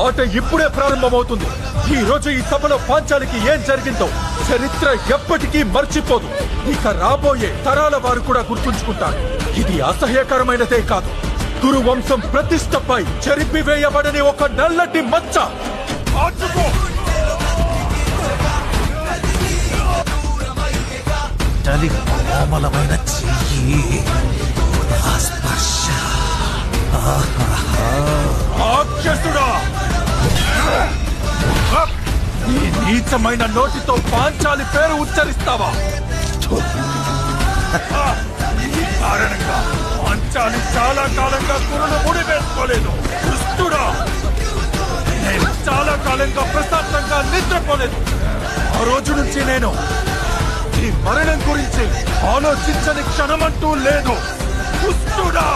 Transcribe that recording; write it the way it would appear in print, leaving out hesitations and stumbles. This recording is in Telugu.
ఆట ఇప్పుడే ప్రారంభమవుతుంది. ఈ రోజు ఈ సభలో పాంచాలికి ఏం జరిగిందో చరిత్ర ఎప్పటికీ మర్చిపోదు. ఇక రాబోయే తరాల వారు కూడా గుర్తుంచుకుంటారు. ఇది అసహ్యకరమైనదే కాదు, కురువంశం ప్రతిష్టపై చెరిపివేయబడని ఒక నల్లటి మచ్చ. కోమలమైన చెయ్యి, స్పర్శ. రాక్షసుడా, నీ నీచమైన నోటితో పాంచాలి పేరు ఉచ్చరిస్తావా? ఈ కారణంగా పాంచాలి చాలా కాలంగా కురును ముడి వేసుకోలేదు. దుష్టుడా, నేను చాలా కాలంగా ప్రశాంతంగా నిద్రపోలేదు. ఆ రోజు నుంచి నేను ఈ మరణం గురించి ఆలోచించని క్షణమంటూ లేదు. దుష్టుడా.